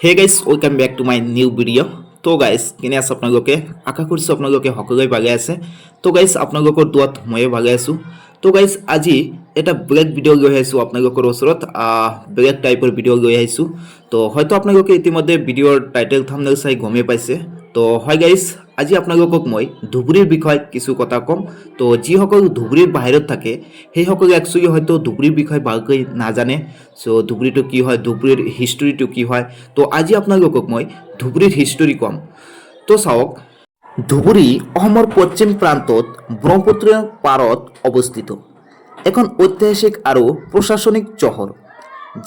Hey guys welcome back to my new video' তো guys কেনে আছে আপোনালোকে আশা কৰিছোঁ আপোনালোকে সকলোৱে ভালে আছে। তো গাইজ আপোনালোকৰ দুৱাত ময়ে ভালে আছোঁ। তো গাইজ আজি এটা বেলেগ ভিডিঅ' লৈ আহিছোঁ আপোনালোকৰ ওচৰত, বেলেগ টাইপৰ ভিডিঅ' লৈ আহিছোঁ। তো হয়তো আপোনালোকে ইতিমধ্যে ভিডিঅ'ৰ টাইটেল থাম্বনেইল চাই গমেই পাইছে। তো হয় গাইজ আজি আপোনালোকক মই ধুবুৰীৰ বিষয়ে কিছু কথা ক'ম। তো যিসকল ধুবুৰীৰ বাহিৰত থাকে সেইসকলে একচুৱেলি হয়তো ধুবুৰীৰ বিষয়ে ভালকৈ নাজানে। চ' ধুবুৰীটো কি হয়, ধুবুৰীৰ হিষ্টৰীটো কি হয়, তো আজি আপোনালোকক মই ধুবুৰীৰ হিষ্টৰী ক'ম। তো চাওক, ধুবুৰী অসমৰ পশ্চিম প্ৰান্তত ব্ৰহ্মপুত্ৰৰ পাৰত অৱস্থিত এখন ঐতিহাসিক আৰু প্ৰশাসনিক চহৰ,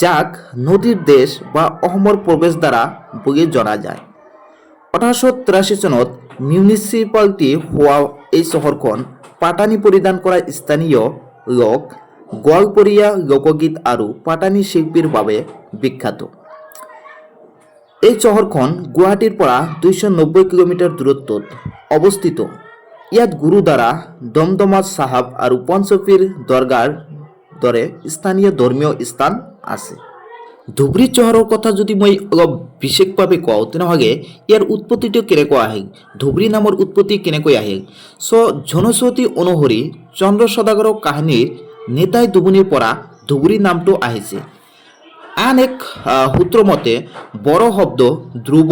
যাক নদীৰ দেশ বা অসমৰ প্ৰৱেশদ্বাৰা বুলি জনা যায়। 1883 চনত মিউনিচিপালিটি হোৱা এই চহৰখন পাটানি পৰিধান কৰা স্থানীয় লোক, গোৱালপৰীয়া লোকগীত আৰু পাটানি শিল্পীৰ বাবে বিখ্যাত। এই চহৰখন গুৱাহাটীৰ পৰা 290 কিলোমিটাৰ দূৰত্বত অৱস্থিত। ইয়াত গুৰুদ্বাৰা, দমদমা চাহাব আৰু পঞ্চপীৰ দৰগাৰ দৰে স্থানীয় ধৰ্মীয় স্থান আছে। ধুবুৰী চহৰৰ কথা যদি মই অলপ বিশেষভাৱে কওঁ তেনেহ'লে ইয়াৰ উৎপত্তিটো কেনেকৈ আহিল, ধুবুৰী নামৰ উৎপত্তি কেনেকৈ আহিল। চ' জনশ্ৰুতি অনুসৰি চন্দ্ৰ সদাগৰৰ কাহিনীৰ নেতাই দুবনিৰ পৰা ধুবুৰী নামটো আহিছে। আন এক সূত্ৰ মতে বড়ো শব্দ ধ্ৰুৱ,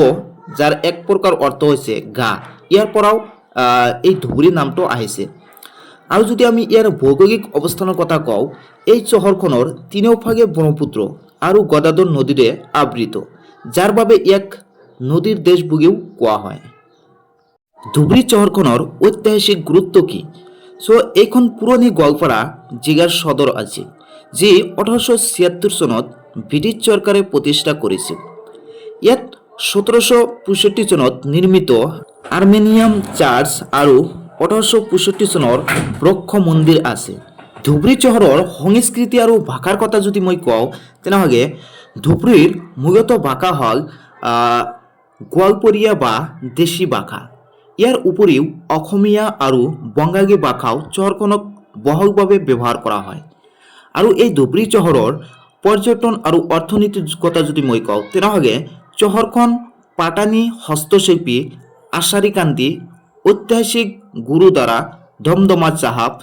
যাৰ এক প্ৰকাৰ অৰ্থ হৈছে গা, ইয়াৰ পৰাও এই ধুবুৰী নামটো আহিছে। আৰু যদি আমি ইয়াৰ ভৌগোলিক অৱস্থানৰ কথা কওঁ, এই চহৰখনৰ তিনিওফালে ব্ৰহ্মপুত্ৰ আৰু গদাধৰ নদীৰে আবৃত, যাৰ বাবে ইয়াক নদীৰ দেশ বুলিও কোৱা হয়। ধুবুৰী চহৰখনৰ ঐতিহাসিক গুৰুত্ব কি? চ' এইখন পুৰণি গোৱালপাৰা জিলাৰ সদৰ আছিল, যি 1876 চনত ব্ৰিটিছ চৰকাৰে প্ৰতিষ্ঠা কৰিছিল। ইয়াত 1765 চনত নিৰ্মিত আৰ্মেনিয়াম চাৰ্চ আৰু 1865 চনৰ বৃক্ষ মন্দিৰ আছে। ধুবুৰী চহৰৰ সংস্কৃতি আৰু ভাষাৰ কথা যদি মই কওঁ তেনেহ'লে ধুবুৰীৰ মূলতঃ ভাষা হ'ল গোৱালপৰীয়া বা দেশী ভাষা। ইয়াৰ উপৰিও অসমীয়া আৰু বঙালী ভাষাও চহৰখনক বহুলভাৱে ব্যৱহাৰ কৰা হয়। আৰু এই ধুবুৰী চহৰৰ পৰ্যটন আৰু অৰ্থনীতিৰ কথা যদি মই কওঁ তেনেহ'লে চহৰখন পাটানি হস্তশিল্পী, আচাৰীকান্তি, ঐতিহাসিক গুৰুদ্বাৰা দমদমা চাহাব,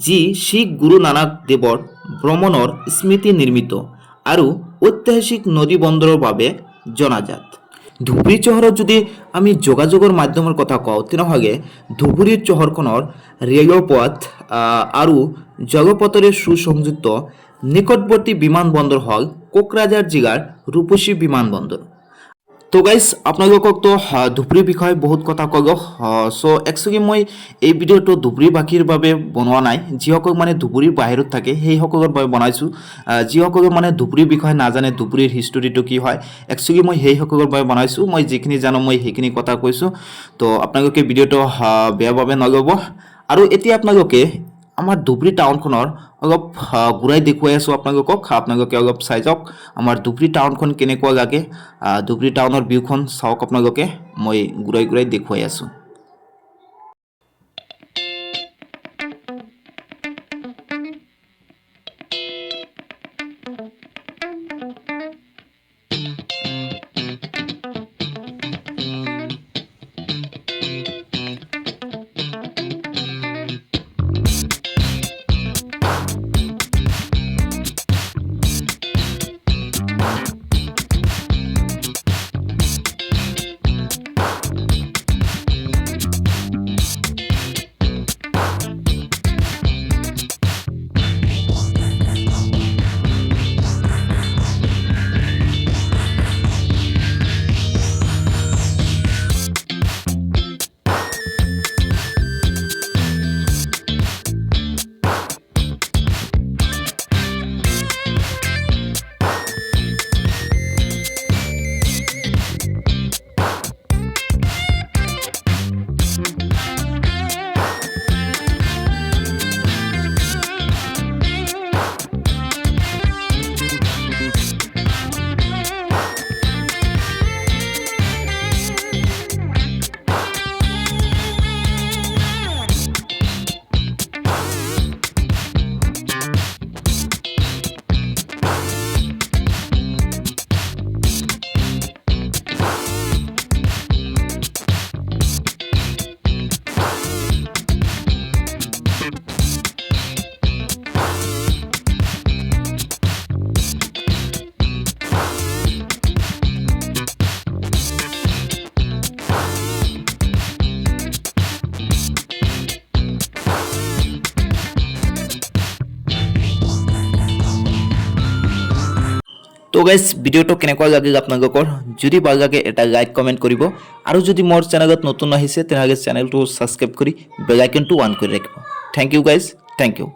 যি শিখ গুৰু নানক দেৱৰ ভ্ৰমণৰ স্মৃতি নিৰ্মিত, আৰু ঐতিহাসিক নদী বন্দৰৰ বাবে জনাজাত। ধুবুৰী চহৰত যদি আমি যোগাযোগৰ মাধ্যমৰ কথা কওঁ তেনেহ'লে ধুবুৰীৰ চহৰখনৰ ৰেলপথ আৰু জলপথেৰে সুসংযুক্ত। নিকটৱৰ্তী বিমানবন্দৰ হ'ল কোকৰাঝাৰ জিলাৰ ৰূপসী বিমানবন্দৰ। তো গাইজ আপোনালোককতো ধুবুৰীৰ বিষয়ে বহুত কথা ক'লোঁ। চ' একচুৱেলি মই এই ভিডিঅ'টো ধুবুৰীবাসীৰ বাবে বনোৱা নাই, যিসকল মানে ধুবুৰীৰ বাহিৰত থাকে সেইসকলৰ বাবে বনাইছোঁ। যিসকলে মানে ধুবুৰীৰ বিষয়ে নাজানে, ধুবুৰীৰ হিষ্টৰীটো কি হয়, একচুৱেলি মই সেইসকলৰ বাবে বনাইছোঁ। মই যিখিনি জানো মই সেইখিনি কথা কৈছোঁ। তো আপোনালোকে ভিডিঅ'টো বেয়াভাৱে নল'ব। আৰু এতিয়া আপোনালোকে আমাৰ ধুবুৰী টাউনখনৰ অলপ ঘূৰাই দেখুৱাই আছোঁ আপোনালোকক, আপোনালোকে অলপ চাই যাওক আমাৰ ধুবুৰী টাউনখন কেনেকুৱা লাগে। ধুবুৰী টাউনৰ ভিউখন চাওক আপোনালোকে, মই ঘূৰাই ঘূৰাই দেখুৱাই আছোঁ। তো গাইজ ভিডিঅ'টো কেনেকুৱা লাগিল আপোনালোকৰ যদি ভাল লাগে এটা লাইক কমেণ্ট কৰিব আৰু যদি মোৰ চেনেলত নতুন আহিছে তেনেহ'লে চেনেলটো ছাবস্ক্ৰাইব কৰি বেল আইকনটো অন কৰি ৰাখিব। Thank you guys, thank U.